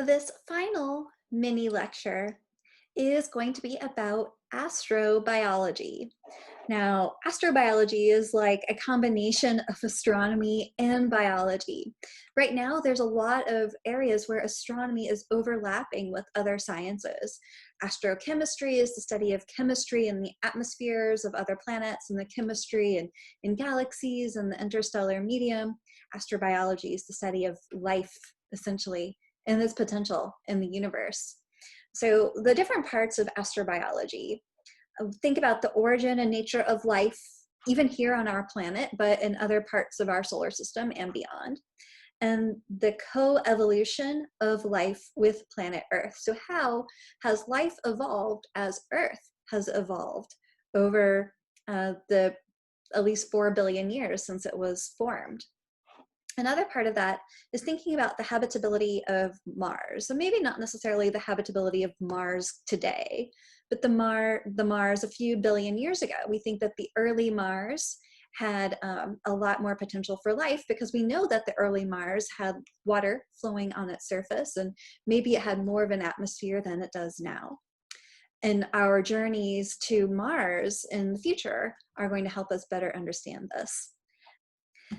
This final mini lecture is going to be about astrobiology. Now, astrobiology is like a combination of astronomy and biology. Right now, there's a lot of areas where astronomy is overlapping with other sciences. Astrochemistry is the study of chemistry in the atmospheres of other planets and the chemistry in galaxies and the interstellar medium. Astrobiology is the study of life, essentially, and its potential in the universe. So the different parts of astrobiology, think about the origin and nature of life, even here on our planet, but in other parts of our solar system and beyond, and the co-evolution of life with planet Earth. So how has life evolved as Earth has evolved over the at least 4 billion years since it was formed? Another part of that is thinking about the habitability of Mars. So maybe not necessarily the habitability of Mars today, but the Mars a few billion years ago. We think that the early Mars had a lot more potential for life because we know that the early Mars had water flowing on its surface, and maybe it had more of an atmosphere than it does now. And our journeys to Mars in the future are going to help us better understand this.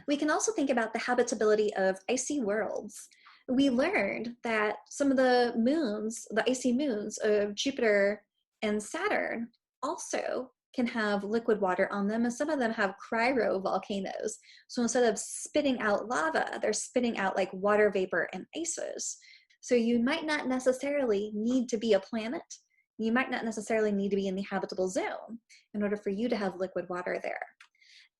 We can also think about the habitability of icy worlds. We learned that some of the moons, the icy moons of Jupiter and Saturn, also can have liquid water on them, and some of them have cryovolcanoes. So instead of spitting out lava, they're spitting out like water vapor and ices. So you might not necessarily need to be a planet. You might not necessarily need to be in the habitable zone in order for you to have liquid water there.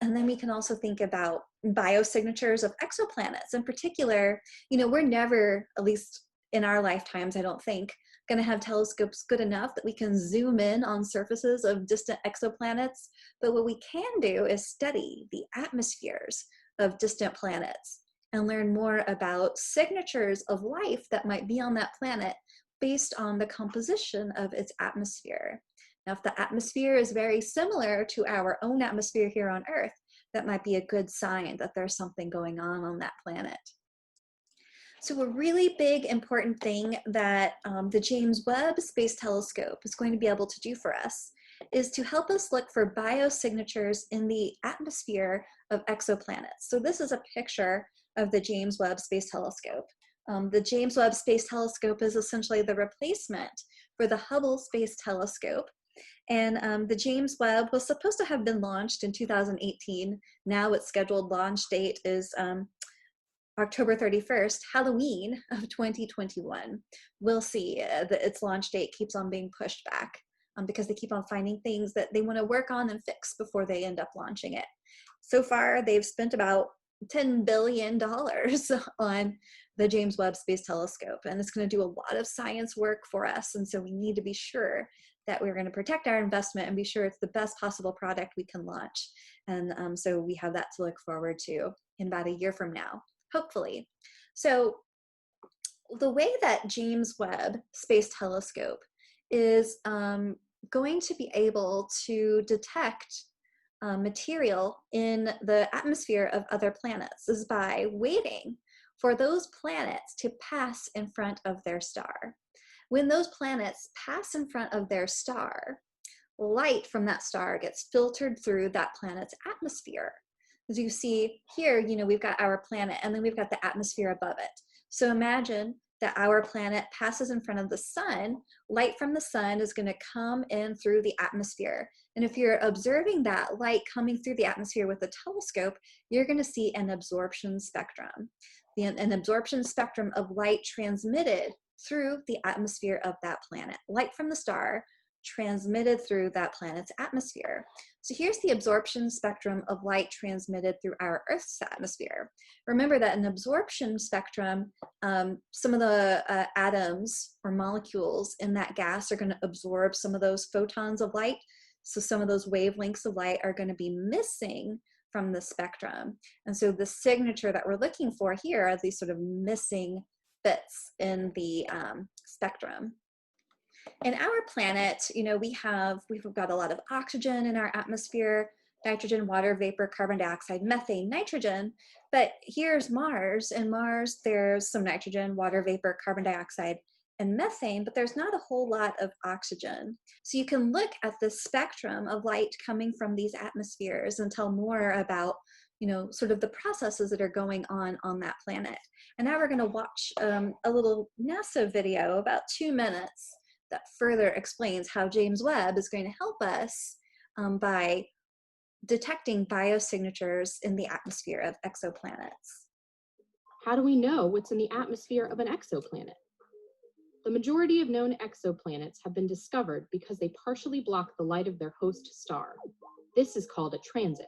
And then we can also think about biosignatures of exoplanets. In particular, we're never, at least in our lifetimes, I don't think, going to have telescopes good enough that we can zoom in on surfaces of distant exoplanets. But what we can do is study the atmospheres of distant planets and learn more about signatures of life that might be on that planet based on the composition of its atmosphere. Now, if the atmosphere is very similar to our own atmosphere here on Earth, that might be a good sign that there's something going on that planet. So a really big important thing that the James Webb Space Telescope is going to be able to do for us is to help us look for biosignatures in the atmosphere of exoplanets. So this is a picture of the James Webb Space Telescope. The James Webb Space Telescope is essentially the replacement for the Hubble Space Telescope. And the James Webb was supposed to have been launched in 2018. Now its scheduled launch date is October 31st, Halloween of 2021. We'll see. Its launch date keeps on being pushed back because they keep on finding things that they want to work on and fix before they end up launching it. So far, they've spent about $10 billion on the James Webb Space Telescope, and it's going to do a lot of science work for us. And so we need to be sure that we're going to protect our investment and be sure it's the best possible product we can launch. And so we have that to look forward to in about a year from now, hopefully. So the way that James Webb Space Telescope is going to be able to detect material in the atmosphere of other planets is by waiting for those planets to pass in front of their star. When those planets pass in front of their star, light from that star gets filtered through that planet's atmosphere. As you see here, we've got our planet and then we've got the atmosphere above it. So imagine that our planet passes in front of the sun. Light from the sun is going to come in through the atmosphere. And if you're observing that light coming through the atmosphere with a telescope, you're going to see an absorption spectrum. An absorption spectrum of light transmitted through the atmosphere of that planet. Light from the star transmitted through that planet's atmosphere. So here's the absorption spectrum of light transmitted through our Earth's atmosphere. Remember that in absorption spectrum, some of the atoms or molecules in that gas are going to absorb some of those photons of light. So some of those wavelengths of light are going to be missing from the spectrum. And so the signature that we're looking for here are these sort of missing bits in the spectrum. In our planet, we've got a lot of oxygen in our atmosphere, nitrogen, water, vapor, carbon dioxide, methane, nitrogen. But here's Mars. In Mars, there's some nitrogen, water, vapor, carbon dioxide, and methane, but there's not a whole lot of oxygen. So you can look at the spectrum of light coming from these atmospheres and tell more about, sort of the processes that are going on that planet. And now we're going to watch a little NASA video, about 2 minutes, that further explains how James Webb is going to help us by detecting biosignatures in the atmosphere of exoplanets. How do we know what's in the atmosphere of an exoplanet? The majority of known exoplanets have been discovered because they partially block the light of their host star. This is called a transit.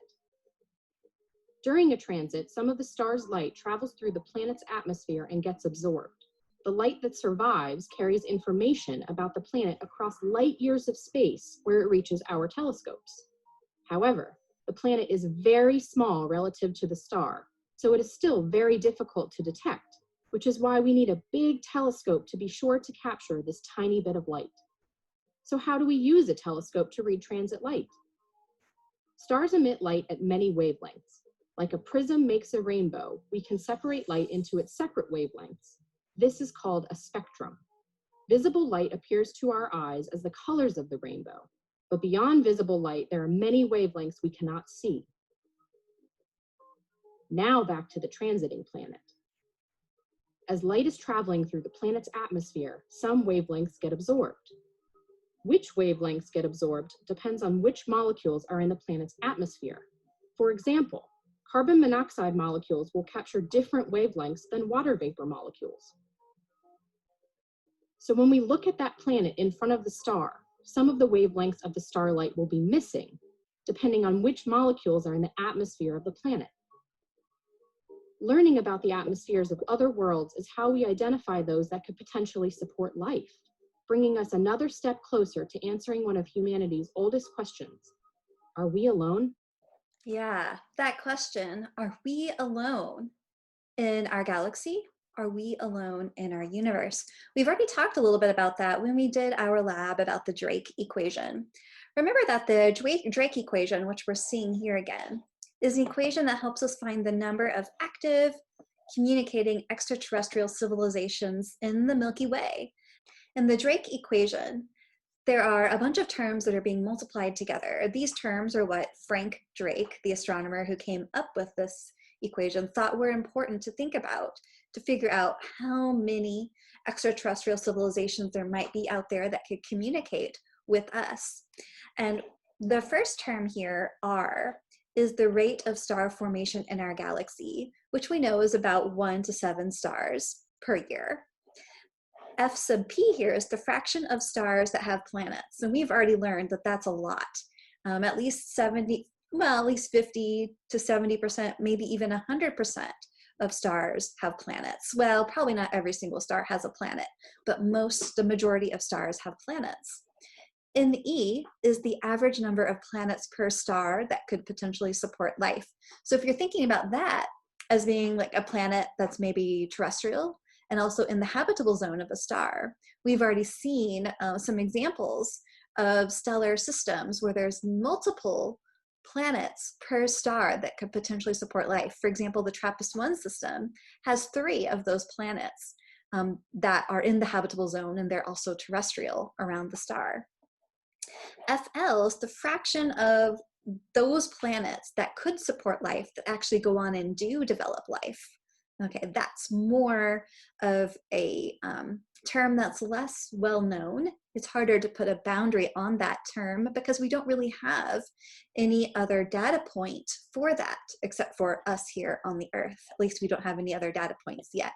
During a transit, some of the star's light travels through the planet's atmosphere and gets absorbed. The light that survives carries information about the planet across light years of space where it reaches our telescopes. However, the planet is very small relative to the star, so it is still very difficult to detect, which is why we need a big telescope to be sure to capture this tiny bit of light. So how do we use a telescope to read transit light? Stars emit light at many wavelengths. Like a prism makes a rainbow, we can separate light into its separate wavelengths. This is called a spectrum. Visible light appears to our eyes as the colors of the rainbow, but beyond visible light, there are many wavelengths we cannot see. Now back to the transiting planet. As light is traveling through the planet's atmosphere, some wavelengths get absorbed. Which wavelengths get absorbed depends on which molecules are in the planet's atmosphere. For example, carbon monoxide molecules will capture different wavelengths than water vapor molecules. So when we look at that planet in front of the star, some of the wavelengths of the starlight will be missing, depending on which molecules are in the atmosphere of the planet. Learning about the atmospheres of other worlds is how we identify those that could potentially support life, bringing us another step closer to answering one of humanity's oldest questions. Are we alone? Yeah, that question, are we alone in our galaxy? Are we alone in our universe? We've already talked a little bit about that when we did our lab about the Drake equation. Remember that the Drake equation, which we're seeing here again, is an equation that helps us find the number of active, communicating extraterrestrial civilizations in the Milky Way. In the Drake equation, there are a bunch of terms that are being multiplied together. These terms are what Frank Drake, the astronomer who came up with this equation, thought were important to think about to figure out how many extraterrestrial civilizations there might be out there that could communicate with us. And the first term here, R, is the rate of star formation in our galaxy, which we know is about 1 to 7 stars per year. F sub p here is the fraction of stars that have planets. And we've already learned that that's a lot. At least 50 to 70%, maybe even 100% of stars have planets. Well, probably not every single star has a planet, but the majority of stars have planets. In E is the average number of planets per star that could potentially support life. So if you're thinking about that as being like a planet that's maybe terrestrial and also in the habitable zone of a star, we've already seen some examples of stellar systems where there's multiple planets per star that could potentially support life. For example, the TRAPPIST-1 system has 3 of those planets that are in the habitable zone, and they're also terrestrial around the star. FL is the fraction of those planets that could support life that actually go on and do develop life. Okay, that's more of a term that's less well known. It's harder to put a boundary on that term because we don't really have any other data point for that except for us here on the Earth. At least we don't have any other data points yet.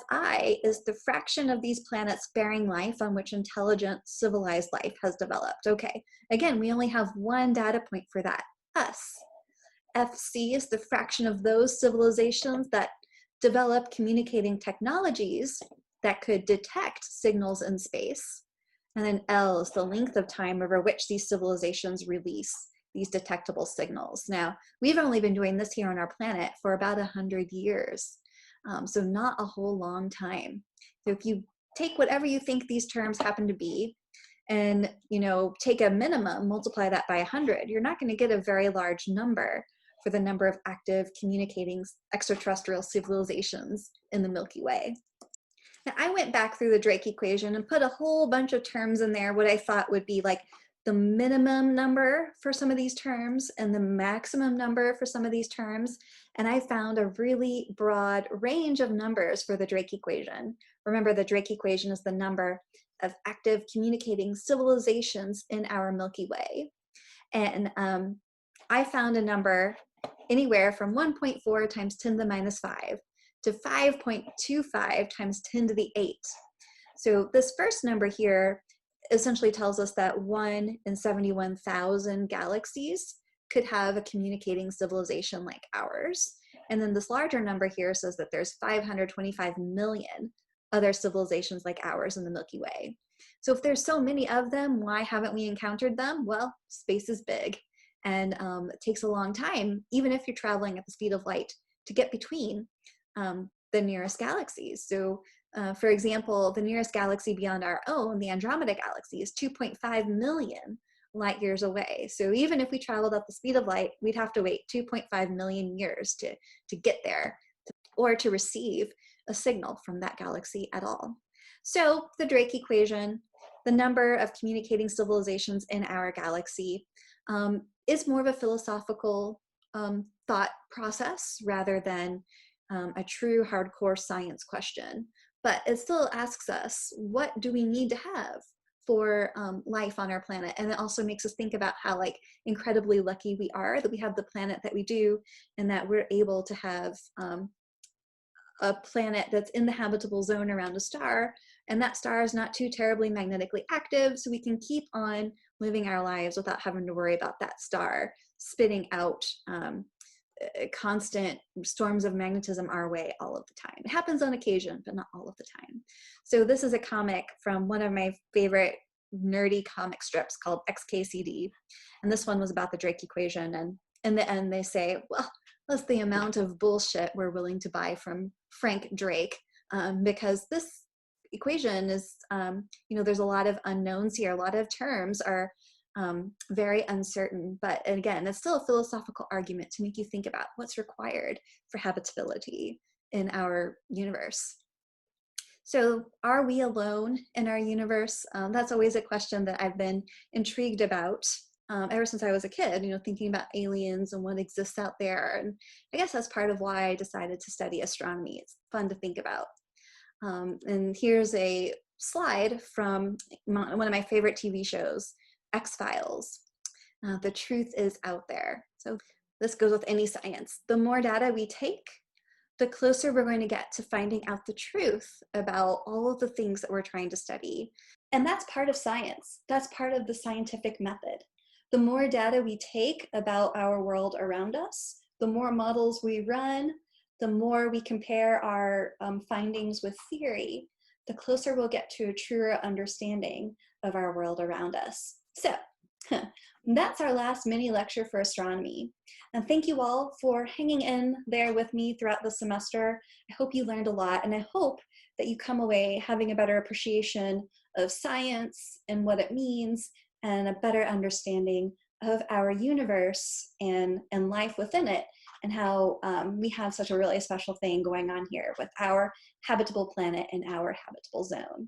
Fi is the fraction of these planets bearing life on which intelligent, civilized life has developed. Okay, again, we only have one data point for that, us. FC is the fraction of those civilizations that develop communicating technologies that could detect signals in space. And then L is the length of time over which these civilizations release these detectable signals. Now, we've only been doing this here on our planet for about 100 years. So not a whole long time. So if you take whatever you think these terms happen to be and take a minimum, multiply that by 100, you're not going to get a very large number for the number of active communicating extraterrestrial civilizations in the Milky Way. Now, I went back through the Drake equation and put a whole bunch of terms in there, what I thought would be like the minimum number for some of these terms and the maximum number for some of these terms. And I found a really broad range of numbers for the Drake equation. Remember, the Drake equation is the number of active communicating civilizations in our Milky Way. And I found a number anywhere from 1.4 times 10 to the minus 5 to 5.25 times 10 to the 8. So this first number here essentially tells us that 1 in 71,000 galaxies could have a communicating civilization like ours. And then this larger number here says that there's 525 million other civilizations like ours in the Milky Way. So if there's so many of them, why haven't we encountered them? Well, space is big, and it takes a long time, even if you're traveling at the speed of light, to get between the nearest galaxies. So for example, the nearest galaxy beyond our own, the Andromeda galaxy, is 2.5 million light years away. So even if we traveled at the speed of light, we'd have to wait 2.5 million years to get there or to receive a signal from that galaxy at all. So the Drake equation, the number of communicating civilizations in our galaxy, is more of a philosophical thought process rather than a true hardcore science question. But it still asks us, what do we need to have for life on our planet? And it also makes us think about how incredibly lucky we are that we have the planet that we do, and that we're able to have a planet that's in the habitable zone around a star, and that star is not too terribly magnetically active, so we can keep on living our lives without having to worry about that star spitting out constant storms of magnetism our way all of the time. It happens on occasion, but not all of the time. So this is a comic from one of my favorite nerdy comic strips called XKCD, and this one was about the Drake equation, and in the end they say, well, that's the amount of bullshit we're willing to buy from Frank Drake, because this equation is, there's a lot of unknowns here. A lot of terms are very uncertain, but again, it's still a philosophical argument to make you think about what's required for habitability in our universe. So are we alone in our universe? That's always a question that I've been intrigued about ever since I was a kid, thinking about aliens and what exists out there. And I guess that's part of why I decided to study astronomy. It's fun to think about. And here's a slide from one of my favorite TV shows, X-Files. The truth is out there. So this goes with any science. The more data we take, the closer we're going to get to finding out the truth about all of the things that we're trying to study. And that's part of science. That's part of the scientific method. The more data we take about our world around us, the more models we run, the more we compare our findings with theory, the closer we'll get to a truer understanding of our world around us. So that's our last mini lecture for astronomy. And thank you all for hanging in there with me throughout the semester. I hope you learned a lot, and I hope that you come away having a better appreciation of science and what it means, and a better understanding of our universe and life within it, and how we have such a really special thing going on here with our habitable planet and our habitable zone.